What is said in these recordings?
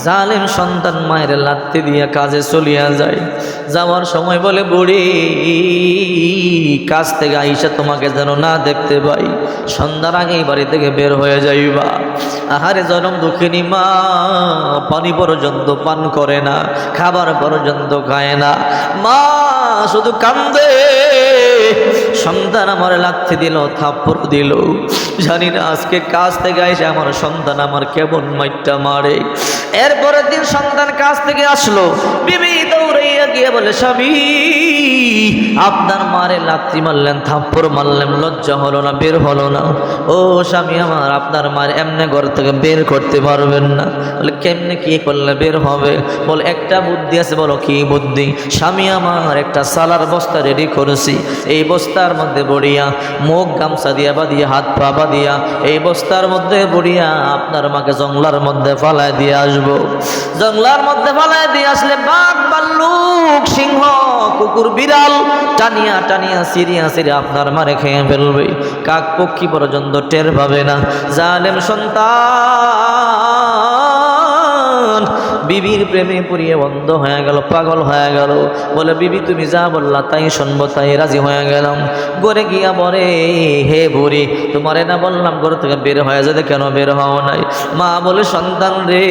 জালেম সন্তান মায়ের লাত্তি দিয়া কাজে চলিয়া যায়। যাওয়ার সময় বলে, বুড়ি কাজ থেকে আইসা তোমাকে যেন না দেখতে পাই, সন্ধ্যার আগেই বাড়ি থেকে বের হয়ে যাইবা। আহারে জনম দুঃখিনী মা পানি পর্যন্ত পান করে না, খাবার পর্যন্ত খায় না, মা শুধু কান্দে। সন্তান আমার লাথি দিল, থাপ্পড় দিল, জানি না আজকে কাজ থেকে আইসে আমার সন্তান আমার কেমন মাইটটা মারে। এরপরের দিন সন্তান কাজ থেকে আসলো, বিবি দৌড়াইয়া গিয়ে বলে, স্বামী আপনার মারে লাথি মারলেন, থাপ্পড় মারলেন, লজ্জা হলো না, বের হলো না? ও স্বামী আমার, আপনার মার এমনি ঘর থেকে বের করতে পারবেন না। বলে, কেমনে কি করলে বের হবে? বলে, একটা বুদ্ধি আছে। বলো কি বুদ্ধি? স্বামী আমার একটা সালার বস্তা রেডি করেছি, এই বস্তার মধ্যে বড়িয়া মুখ গামছা দিয়া বাঁধিয়া হাত পা বাঁধিয়া এই বস্তার মধ্যে বড়িয়া আপনার মাকে জঙ্গলার মধ্যে ফালায় দিয়ে আসবো। জঙ্গলার মধ্যে ফালায় দিয়ে আসলে বাঘ ভাল্লুক সিংহ কুকুর বিড়াল টানিয়া টানিয়া সিরিয়া সিরিয়া আপনার মারে খেয়ে ফেলবে, কাক পক্ষী পর্যন্ত টের পাবে না। জালেম সন্তান বিবির প্রেমে পড়িয়ে বন্ধ হয়ে গেল, পাগল হয়ে গেল। বলে, বিবি তুমি যা বললা তাই শুনবো, তাই রাজি হয়ে গেলাম। ঘরে গিয়া বলে, হে বুড়ি তোমারে না বললাম ঘর থেকে বের হয়ে যেতে, কেন বের হও নাই? মা বলে, সন্তান রে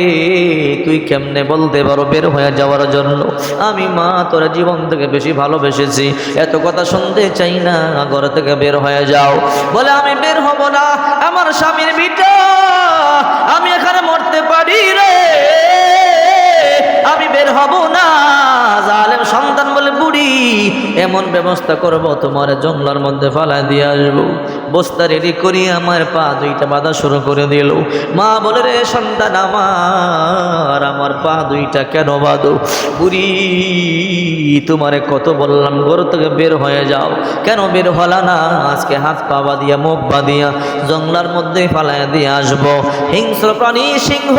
তুই কেমনে বলতে পারো বের হয়ে যাওয়ার জন্য? আমি মা তোরা জীবন থেকে বেশি ভালোবেসেছি, এত কথা শুনতে চাই না, ঘর থেকে বের হয়ে যাও। বলে, আমি বের হব না, আমার স্বামীর বিটা, আমি এখানে মরতে পারি রে, আমি বের হব না। জালেম সন্তান বলে, বুড়ি এমন ব্যবস্থা করব তোমার জঙ্গলার মধ্যে ফালায় দিয়ে আসবো। বস্তা রেডি করি আমার পা দুইটা বাঁধা শুরু করে দিল। মা বলে, রে সন্তান আমার পা দুইটা কেন বাঁধো? বুড়ি তোমারে কত বললাম ঘর থেকে বের হয়ে যাও, কেন বের হলা না? আজকে হাত পা বাঁধিয়া মুখ বাঁধিয়া জঙ্গলার মধ্যে ফালায় দিয়ে আসবো। হিংস্র প্রাণী সিংহ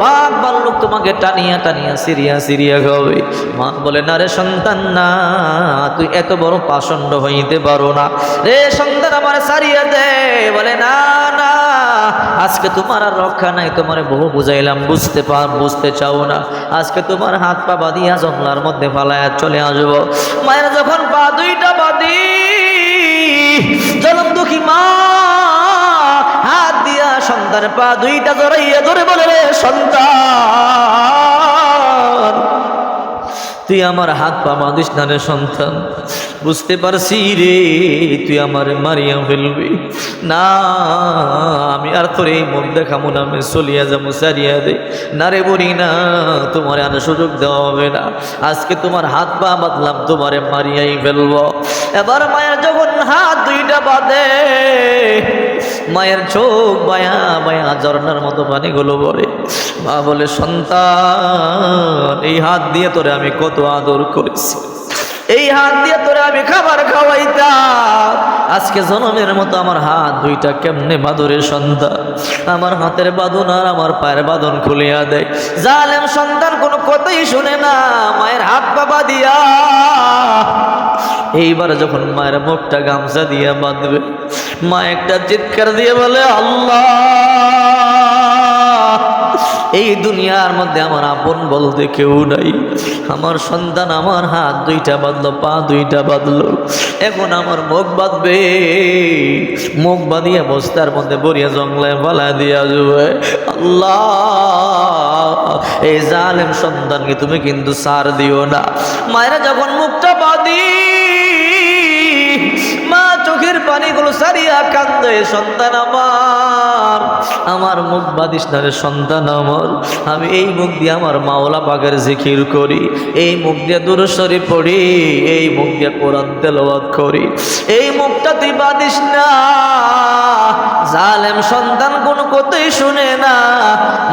বাঘ ভাল্লুক তোমাকে টানিয়া টানিয়া সিরিয়া সিরিয়া খাবে। মা বলে, না রে সন্তান না, তুই এত বড় পাষণ্ড হইতে পারো না রে সন্তান, আমার সারিয়া দে। বলে, না না আজকে তোমার আর রক্ষা নাই, তোমার বহু বুঝাইলাম, বুঝতে চাও না। আজকে তোমার হাত পা বাঁধিয়া জঙ্গলার মধ্যে ফালায়া চলে আসবো। মায়ের যখন পা দুইটা বাঁধি, জনম দুঃখী মা হাত দিয়া সন্তানের পা দুইটা জড়াইয়া ধরে বলে, রে সন্তান তুই আমার হাত পা বাঁধিস না রে সন্তান, বুঝতে পারছি রে তুই আমার মারিয়া ফেলবি না, আমি আর তোর এই মুখ দেখাবো না, আমি চলিয়া যাবো, সারিয়া দে। না রে বলি না, তোমার আর সুযোগ দেওয়া হবে না, আজকে তোমার হাত পা বাঁধলাম, তোমারে মারিয়াই ফেলবো। এবার মায়ের যখন হাত দুইটা বাঁধে, মায়ের চোখ বায়া বায়া ঝর্ণার মতো পানিগুলো পড়ে। মা বলে, সন্তান এই হাত দিয়ে তোরে আমি কত আদর করেছি, এই হাত দিয়ে তোরে আমি খাবার খাওয়াইতাম, আজকে জনমের মতো আমার হাত দুইটা কেমনে বাঁধরে সন্তান? আমার হাতের বাঁধন আর আমার পায়ের বাঁধন খুলিয়া দেয়। জালেম সন্তান কোনো কথাই শুনে না, মায়ের হাত পা বাঁধিয়া এইবার যখন মায়ের মুখটা গামছা দিয়ে বাঁধবে, মা একটা চিৎকার দিয়ে বলে, আল্লাহ এই দুনিয়ার মধ্যে আমার আপন বলতে কেউ নাই, আমার সন্তান আমার হাত দুইটা বাঁধলো, পা দুইটা বাঁধলো, এখন আমার মুখ বাঁধবে, মুখ বাঁধিয়ে বস্তার মধ্যে বরিয়া জঙ্গলায় ফালা দিয়া যাবে। আল্লাহ এই জালেম সন্তানকে তুমি কিন্তু ছাড় দিও না। মায়েরা যখন মুখটা বাঁধি, মা চোখের পানিগুলো সারিয়া কান্দে, সন্তান আমার মুখ বাঁধিস না রে সন্তান আমার, আমি এই মুখ দিয়ে আমার মাওলা পাকের জিকির করি, এই মুখ দিয়ে দুরূদ শরীফ পড়ি, এই মুখ দিয়ে কোরআন তেলাওয়াত করি, এই মুখটা তুই বাঁধিস না। জালেম সন্তান কোনো কথাই শুনে না,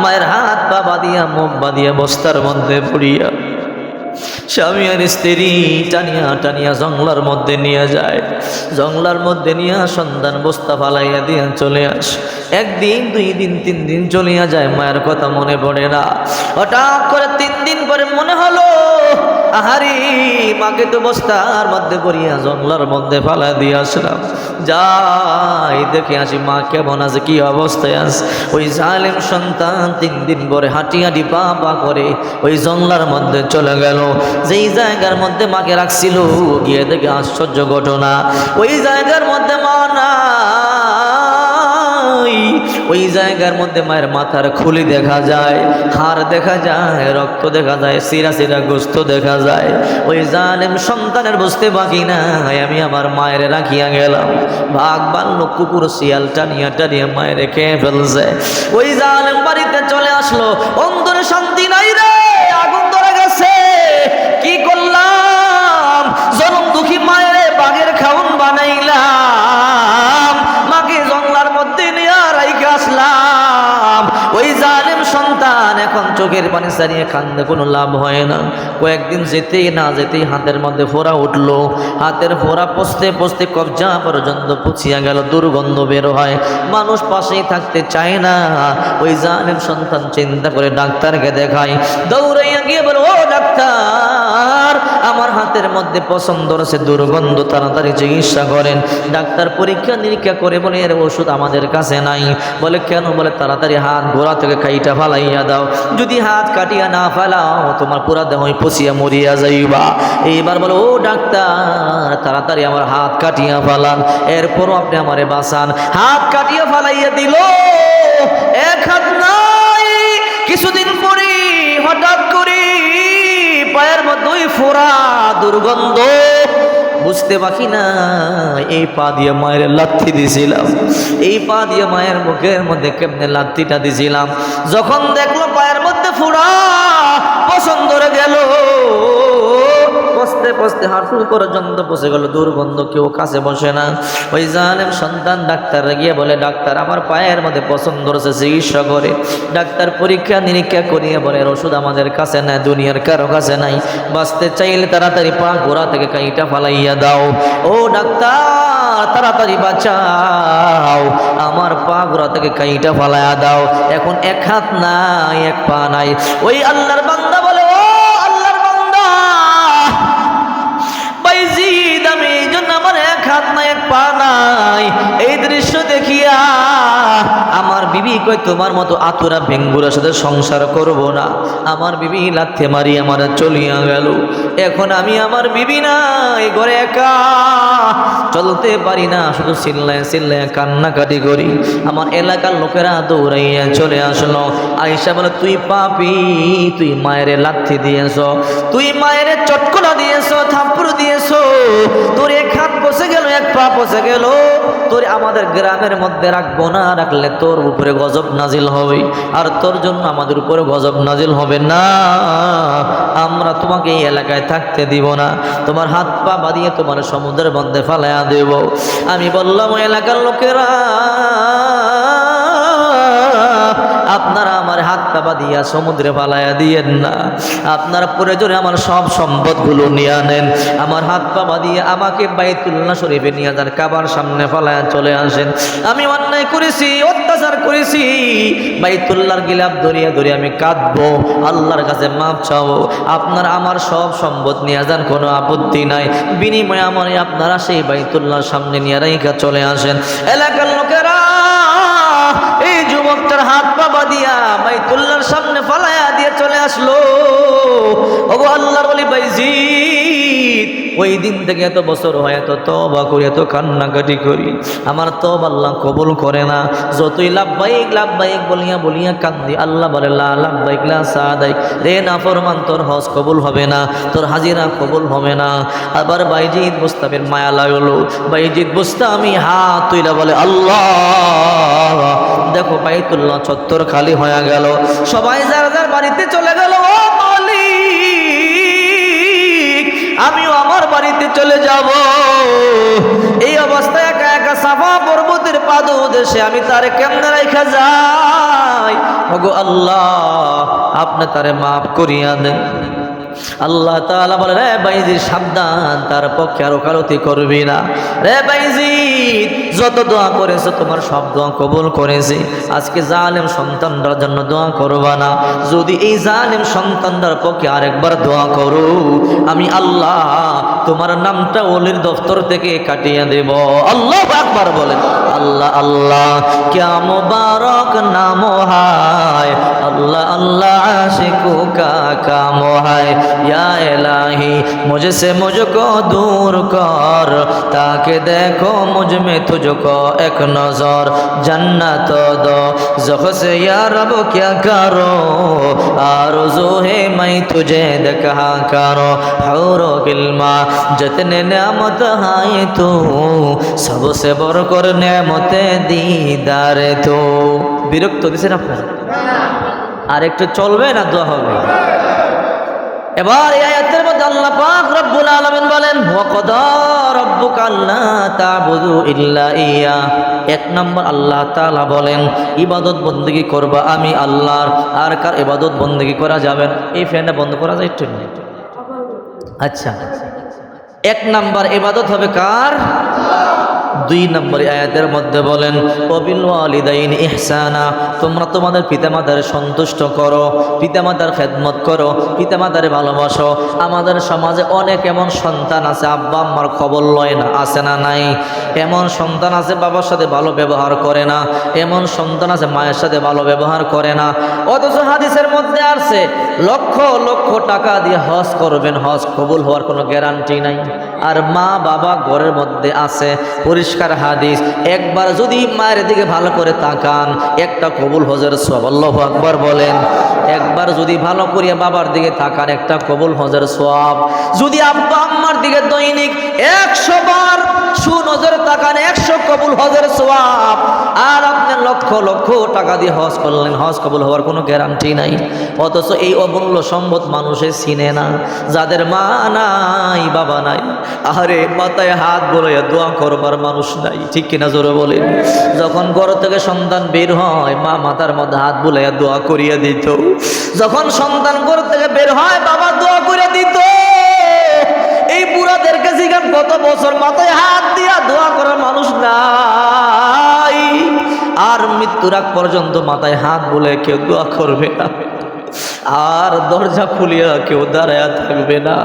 মায়ের হাত পা বাঁধিয়া মুখ বাঁধিয়া বস্তার মধ্যে পড়িয়া স্বামী আর স্ত্রী টানিয়া টানিয়া জঙ্গলার মধ্যে নিয়ে যায়। জঙ্গলার মধ্যে নিয়ে সন্তান বস্তা ফালাইয়া দিয়ে চলে আস। একদিন, 2 দিন, 3 দিন চলিয়া যায়, মায়ের কথা মনে পড়ে না। হঠাৎ করে 3 দিন পরে মনে হলো, আহারি মাকে তো বস্তার মধ্যে পড়িয়া জঙ্গলার মধ্যে ফালা দিয়ে আসলাম, যাই দেখে আসি মা কেমন আছে, কি অবস্থায় আছে। ওই জালেম সন্তান 3 দিন পরে হাঁটি হাঁটি পা পা করে ওই জঙ্গলার মধ্যে চলে গেল। যেই জায়গার মধ্যে মাকে রাখছিল, গিয়ে দেখে আশ্চর্য ঘটনা, ওই জায়গার মধ্যে মা নাই। ওই জায়গার মধ্যে মায়ের মাথার খুলি দেখা যায়, হাড় দেখা যায়, রক্ত দেখা যায়, সিরা সিরা গোস্ত দেখা যায়। ওই জালেম সন্তানের বুঝতে বাকি নাই, আমি আমার মায়ের রাখিয়া গেলাম, ভাগ বাল্য কুকুর শিয়াল টানিয়া টানিয়া মায়ের খেয়ে ফেলছে। ওই জালেম বাড়িতে চলে আসলো, অন্তরে শান্তি নাই রে, আগুন ধরে গেছে। কি করলাম, জনম দুঃখী মায়ের বাঘের খাউন বানাইলাম, মাকে জঙ্গলার মধ্যে নিয়ে রাইখে আসলাম। ওই জালেম সন্তান এখন চোখের পানি ছাড়িয়ে কান্দে, কোনো লাভ হয় না। কয়েকদিন যেতেই না যেতেই হাতের মধ্যে ফোড়া উঠলো, হাতের ফোড়া পচতে পচতে কবজা পর্যন্ত পুছিয়া গেল, দুর্গন্ধ বের হয়, মানুষ পাশেই থাকতে চায় না। ওই জালেম সন্তান চিন্তা করে ডাক্তারকে দেখায়, দৌড়াইয়া গিয়ে বলো, ও ডাক্তার, আমার হাতের মধ্যে পছন্দ হচ্ছে, দুর্গন্ধ, তাড়াতাড়ি চিকিৎসা করেন। ডাক্তার পরীক্ষা নিরীক্ষা করে বলে, এর ওষুধ আমাদের কাছে নাই। বলে কেন? বলে তাড়াতাড়ি হাত গোড়া থেকে কাইটা ফালাইয়া দাও, যদি হাত কাটিয়া না ফেলাও তোমার পুরা দেহ পচিয়া মরিয়া যাইবা। এইবার বলো, ও ডাক্তার, তাড়াতাড়ি আমার হাত কাটিয়া ফালান, এরপরও আপনি আমারে বাঁচান। হাত কাটিয়া ফালাইয়া দিল, এক হাত নাই। কিছুদিন পরে হঠাৎ করে পায়ের মধ্যে ফোড়া, দুর্গন্ধ, বুঝতে বাকি না। এই পা দিয়ে মায়ের লাথি দিয়েছিলাম, এই পা দিয়ে মায়ের মুখের মধ্যে কেমনে লাথিটা দিয়েছিলাম। যখন দেখলো পায়ের মধ্যে ফোড়া, পছন্দ ধরে গেল, পচতে পচতে হাঁটু পর্যন্ত পচে গেল, দুর্গন্ধ, কেউ কাছে বসে না। ওই জালেম সন্তান ডাক্তার গিয়ে বলে, ডাক্তার আমার পায়ের মধ্যে পছন্দ ধরেছে, চিকিৎসা করে। ডাক্তার পরীক্ষা নিরীক্ষা করিয়ে বলে, ওষুধ আমাদের কাছে নাই, দুনিয়ার কারো কাছে নাই, বাঁচতে চাইলে তাড়াতাড়ি পা গোড়া থেকে কাইটা ফালাইয়া দাও। ও ডাক্তার, তাড়াতাড়ি বাঁচাও, আমার পা গোড়া থেকে কাইটা ফালাইয়া দাও। এখন এক হাত নাই, এক পা নাই। ওই আল্লাহর বান্দা বলে, ও আল্লাহর বান্দা, বাইজিদ, আমি এই জন্য আমার এক হাত নাই, এক পা নাই। এই দৃশ্য দেখিয়া আমার বিবি কই, তোমার মতো আতুরা ভেঙ্গুরার সাথে সংসার করব না। আমার বিবি লাথে মারি আমার চলিয়া গেল। এখন আমি আমার বিবি নাই, ঘরে একা, চলতে পারি না, শুধু চিল্লায় চিল্লায় কান্নাকাটি করি। আমার এলাকার লোকেরা দৌড়াইয়া চলে আসলো। আয়েশা বলে, তুই পাপী, তুই মায়ের লাথি দিয়েছ, তুই মায়ের চটকনা দিয়েছ, থাপ্পড় দিয়েছ, তোর এক হাত পচে গেল, এক পা পচে গেল, তোর আমাদের গ্রামের মধ্যে রাখবো না, রাখলে তোর উপরে গজব নাজিল হবে, আর তোর জন্য আমাদের উপরে গজব নাজিল হবে না। আমরা তোমাকে এই এলাকায় থাকতে দিব না, তোমার হাত পা বাঁধিয়ে তোমার সমুদ্রের মধ্যে ফালাইয়া দেব। আমি বললাম, এলাকার লোকেরা, আপনারা আমার হাত পা বাঁধিয়া সমুদ্রে ফালাইয়া দিয়েন না, আপনারা প্রয়োজনে আমার সব সম্পদগুলো নিয়ে আনেন, আমার হাত পা বাঁধিয়ে আমাকে বাইতুল্লাহ শরীফে নিয়ে যান, কাবার সামনে ফালাইয়া চলে আসেন। আমি অন্যায় করেছি, অত্যাচার করেছি, বাইতুল্লাহর গিলাফ ধরিয়া ধরিয়া আমি কাঁদবো, আল্লাহর কাছে মাপ চাবো, আপনারা আমার সব সম্পদ নিয়ে যান, কোনো আপত্তি নাই, বিনিময়ে আমার আপনারা সেই বাইতুল্লাহর সামনে নিয়ে রাইখা চলে আসেন। এলাকার লোকেরা এই যুবকটার হাত পা বাঁধিয়া বাইতুল্লাহর সামনে ফালাইয়া দিয়ে চলে আসলো। ওগো আল্লাহর ওলি বাইজিদ, ওই দিন থেকে এত বছর হয়, এত তওবা করি, এত কান্নাকাটি করি, আমার তওবা আল্লাহ কবুল করে না। যতই লাব্বাইক লাব্বাইক বলিয়া বলিয়া কান্দি, আল্লাহ বলে, লা লাব্বাইক লা সাদাইক, রে নাফরমান, তোর হজ কবুল হবে না, তোর হাজিরা কবুল হবে না। আবার বাইজিদ বুস্তামের মায়া লাগলো, বাইজিদ বুস্তামি হাত তুইলা বলে, আল্লাহ, দেখো বাইতুল্লাহ চত্বর খালি হয়ে গেল, সবাই যার যার বাড়িতে চলে গেল। ও মালিক, আমিও আমার বাড়িতে চলে যাব। এই অবস্থায় একা একা সাফা পর্বতের পাদদেশে আমি তারে কেমনে রাইখা যাই? ওগো আল্লাহ, আপনি তারে মাফ করিয়া দেন। আল্লাহ তাআলা বলে, রে বাইজিদ সাবধান, তার পক্ষে আর ওকালতি করবি না। রে বাইজিদ, যত দোয়া করেছো তোমার সব দোয়া কবুল করেছি, আজকে জালেম সন্তানটার জন্য দোয়া করবা না। যদি এই জালেম সন্তানটার পক্ষে আরেকবার দোয়া করো, আমি আল্লাহ তোমার নামটা ওলির দফতর থেকে কাটিয়ে দেব। আল্লাহু আকবার বলেন। আল্লাহ আল্লাহ क्या मुबारक नाम है, अल्लाह अल्लाह आशिकों का काम है। या इलाही मुझसे मुझको दूर कर, ताकि देखो मुझ में तुझको एक नजर। जन्नत दो ज़ख से या रब क्या करो, आरज़ू है मैं तुझे देखा करो। हौरो गिल्मा जितने नेमत है तू, सबसे बढ़कर नेमते दीदारे तो। বিরক্ত দিছেন আপনারা? আর একটু চলবে না দোয়া হবে? এবার এই আয়াতের মধ্যে আল্লাহ পাক রব্বুল আলামিন বলেন, ওয়া কাদা রাব্বুকা আল্লা তা'বুদু ইল্লা ইয়া। এক নম্বর আল্লাহ তাআলা বলেন ইবাদত বندگی করবা আমি আল্লাহর, আর কার ইবাদত বندگی করা যাবে না। এই ফ্যানটা বন্ধ করা যায় একটু? আচ্ছা, এক নম্বর ইবাদত হবে কার? দুই নম্বর আয়াতের মধ্যে বলেন ওয়াবিল ওয়ালিদাইনি ইহসানা, তোমরা তোমাদের পিতামাতার সন্তুষ্ট করো, পিতামাতার খেদমত করো, পিতামাতারে ভালোবাসো। আমাদের সমাজে অনেক এমন সন্তান আছে আব্বা আম্মার খবর লয় না, আছে না নাই? এমন সন্তান আছে বাবার সাথে ভালো ব্যবহার করে না, এমন সন্তান আছে মায়ের সাথে ভালো ব্যবহার করে না। অথচ হাদিসের মধ্যে আসছে লক্ষ লক্ষ টাকা দিয়ে হজ করবেন, হজ কবুল হওয়ার কোনো গ্যারান্টি নাই। আর মা বাবা ঘরের মধ্যে আছে, পরিষ্কার হাদিস, একবার যদি মায়ের দিকে ভালো করে তাকান একটা কবুল হজের সওয়াব। আল্লাহু আকবার বলেন। একবার যদি ভালো করে বাবার দিকে তাকান একটা কবুল হজের সওয়াব। যদি আব্বা আম্মার দিকে দৈনিক 100 বার সুনজরে তাকান 100 কবুল হজের সওয়াব। আর আপনি লক্ষ লক্ষ টাকা দিয়ে হজ করলেন, হজ কবুল হওয়ার কোনো গ্যারান্টি নাই। অথচ এই অমূল্য সম্পদ মানুষে চিনে না। যাদের মা নাই বাবা নাই, আরে মাথায় হাত বুলাইয়া দোয়া করবার মানুষ নাই, ঠিক কিনা জোরে বলেন? যখন ঘর থেকে সন্তান বের হয় মা মাথার মধ্যে হাত বুলাইয়া দোয়া করিয়া দিত। যখন সন্তান ঘর থেকে বের হয় বাবা দোয়া করে দিত। এই বুড়াদেরকে জিজ্ঞাসা কত বছর মাথায় হাত দিয়া দোয়া করার মানুষ নাই, আর মৃত্যুর আগ পর্যন্ত মাথায় হাত বুলে কেউ দোয়া করবে না, আর দরজা খুলিয়া কেউ দাঁড়ায়া থাকবে না।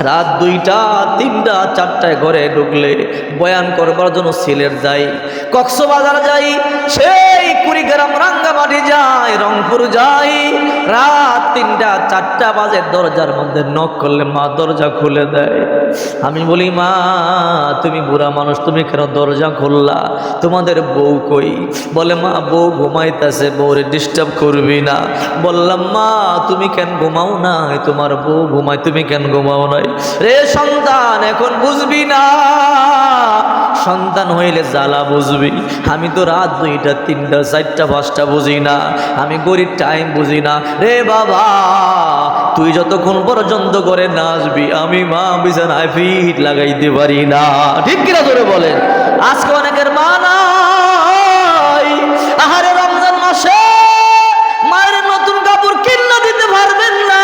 রাত 2টা 3টা 4টায় ঘরে ঢুকলে বয়ান করবার জন্য সিলেট যাই, কক্সবাজার যাই, সেই কুড়িগ্রাম রাঙ্গামাটি যাই, রংপুর যাই, রাত 3টা 4টা বাজে দরজার মধ্যে নক করলে মা দরজা খুলে দেয়। আমি বলি মা তুমি বুড়া মানুষ, তুমি কেন দরজা খুললা? তোমাদের বউ কই? বলে মা বউ ঘুমাইতেছে, বউরে ডিস্টার্ব করবি না। বললাম মা তুমি কেন ঘুমাও না? তোমার বউ ঘুমায়, তুমি কেন ঘুমাও নাই? রে সন্তান এখন বুঝবি না, সন্তান হইলে জ্বালা বুঝবি। আমি তো রাত 2টা 3টা 4টা 5টা বুঝি না, আমি গরিব টাইম বুঝি না। রে বাবা তুই যতক্ষণ পর্যন্ত করে না আসবি আমি মা বিছানায় ফিট লাগাইতে পারি না, ঠিক কিনা জোরে বলেন? আজকে অনেকের মা নাই, আহারে রমজান মাসে মায়ের নতুন কাপড় কিনা দিতে পারবেন না,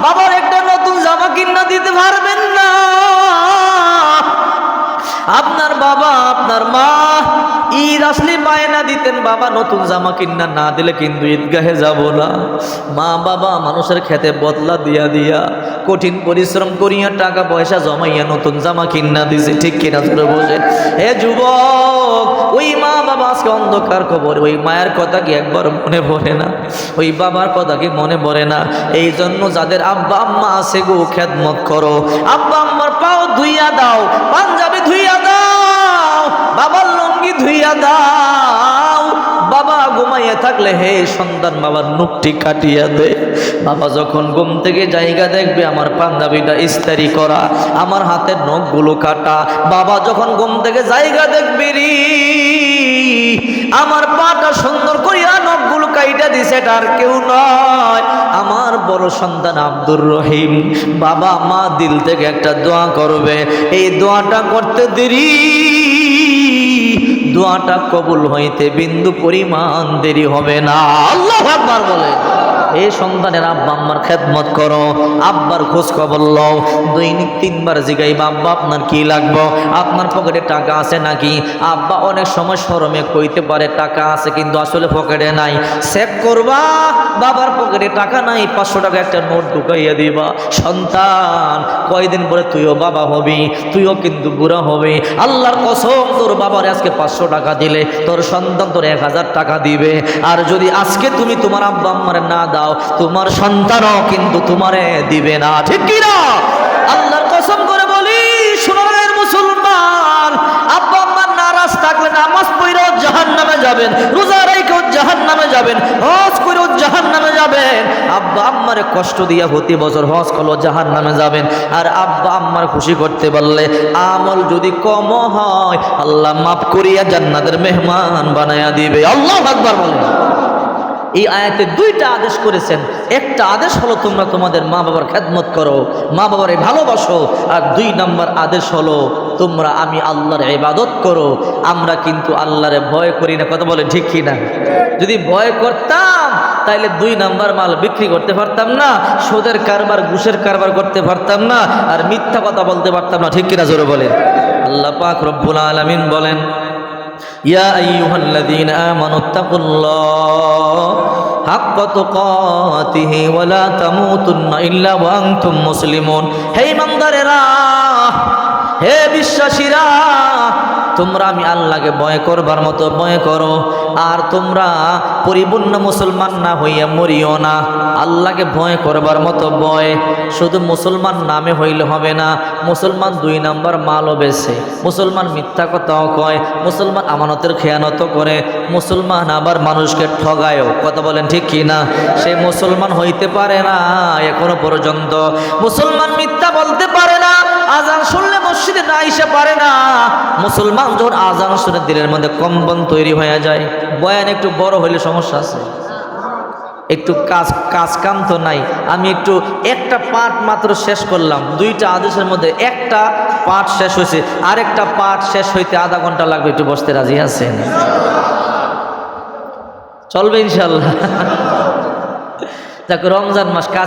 বাবার একটা নতুন জামা কিনা দিতে পারবেন না। আপনার বাবা আপনার মা ঈদ আসলে বায়না দিতেন বাবা নতুন জামা কিনা না দিলে কিন্তু ঈদগাহে যাব না। মা বাবা মানুষের খেতে বদলা দিয়া দিয়া কঠিন পরিশ্রম করিয়া টাকা পয়সা জমাইয়া নতুন জামা কিনা দিছে, ঠিক কিনা ধরে বোঝে? হে যুবক, ওই মা বাবা আজকে অন্ধকার খবর, ওই মায়ের কথা কি একবার মনে পড়ে না? ওই বাবার কথা কি মনে পড়ে না? এই জন্য যাদের আব্বা আম্মা আছে গো খেদমত করো, আব্বা আম্মার পাও ধুইয়া দাও, পাঞ্জাবি ধুইয়া দাও, বাবার লুঙ্গি ধুইয়া দাও। বাবা ঘুমাইয়া থাকলে হে সন্তান বাবার নুকটি কাটিয়া দে। বাবা যখন ঘুম থেকে জায়গা দেখবে আমার পাঞ্জাবিটা ইস্তারি করা, আমার হাতের নখগুলো কাটা। বাবা যখন ঘুম থেকে জায়গা দেখবে রে আমার পাটা সুন্দর করিয়া নখগুলো কাইটা দিছে, এটা আর কেউ নয় আমার বড় সন্তান আব্দুর রহিম। বাবা মা দিল থেকে একটা দোয়া করবে, এই দোয়াটা করতে দেরি, দোয়াটা কবুল হইতে বিন্দু পরিমাণ দেরি হবে না। আল্লাহু আকবার বলে। এই সন্তানের আব্বা আম্মার খেদমত করো, আব্বার খোঁজ খবর লও, দৈনিক 3 বার জিগাইবা আব্বা আপনার কি লাগবে, আপনার পকেটে টাকা আছে নাকি। আব্বা অনেক সময় শরমে কইতে পারে টাকা আছে কিন্তু আসলে পকেটে নাই, চেক করবা বাবার পকেটে টাকা নাই, 500 টাকা একটা নোট ঢুকাইয়া দিবা। সন্তান কয়দিন পরে তুইও বাবা হবি, তুইও কিন্তু বুড়া হবে। আল্লাহর কসম তোর বাবার আজকে 500 টাকা দিলে তোর সন্তান তোর 1000 টাকা দিবে। আর যদি আজকে তুমি তোমার আব্বা আম্মারে না দাও, তোমার সন্তানও কিন্তু তোমারে দিবে না, ঠিক কি না? আল্লাহর কসম করে বলি সোনার মুসলমান, আব্বা আম্মার নারাজ থাকলে নামাজ পড়েও জাহান্নামে যাবেন, রোজা রেখেও জাহান্নামে যাবেন, হজ করেও জাহান্নামে যাবেন। আব্বা আম্মারে কষ্ট দিয়া প্রতি বছর হজ করলেও জাহান্নামে যাবেন। আর আব্বা আম্মার খুশি করতে পারলে আমল যদি কম হয় আল্লাহ মাফ করিয়া জান্নাতের মেহমান বানায়া দিবে। আল্লাহু আকবার বলেন। এই আয়াতে 2টা আদেশ করেছেন। একটা আদেশ হলো তোমরা তোমাদের মা বাবার খেদমত করো, মা বাবারে ভালোবাসো। আর 2 নম্বর আদেশ হলো তোমরা আমি আল্লাহর ইবাদত করো। আমরা কিন্তু আল্লাহরে ভয় করি না, কথা বলে ঠিক কি না? যদি ভয় করতাম তাইলে 2 নম্বর মাল বিক্রি করতে পারতাম না, সুদের কারবার ঘুষের কারবার করতে পারতাম না, আর মিথ্যা কথা বলতে পারতাম না, ঠিক কিনা জোরে বলেন। আল্লাহ পাক রব্বুল আলামিন বলেন ইয়া আইয়ুহাল্লাযীনা আমানুত্তাকুল্লাহ হাক্কা তুকাতিহি ওয়া লা তামুতুন্না ইল্লা ওয়া আনতুম মুসলিমুন। হে ইমানদারেরা, হে বিশ্বাসীরা, তোমরা আমি আল্লাহকে ভয় করবার মতো ভয় করো। আর তোমরা পরিপূর্ণ মুসলমান না হইয়া মরিও না, আল্লাহকে ভয় করবার মতো ভয়। শুধু মুসলমান নামে হইলে হবে না, মুসলমান 2 নম্বর মালও বেছে, মুসলমান মিথ্যা কথাও কয়, মুসলমান আমানতের খেয়ানত করে, মুসলমান আবার মানুষকে ঠগায়ও, কথা বলেন ঠিক কি না? সে মুসলমান হইতে পারে না এখনো পর্যন্ত, মুসলমান মিথ্যা বলতে পারে না, আজান শুনলে মসজিদে না আইসা পারে না। মুসলমান যখন আজান শুনে দিলের মধ্যে কম্পন তৈরি হয়ে যায়। বয়ান একটু বড় হইলে সমস্যা আছে, একটু কাজ কাম তো নাই। আমি একটু একটা পার্ট মাত্র শেষ করলাম, 2টা আদেশের মধ্যে একটা পার্ট শেষ হয়েছে, আরেকটা পার্ট শেষ হইতে আধা ঘন্টা লাগবে। একটু বসতে রাজি আছেন? চলবে ইনশাল্লাহ। যাক, রমজান মাস কাজ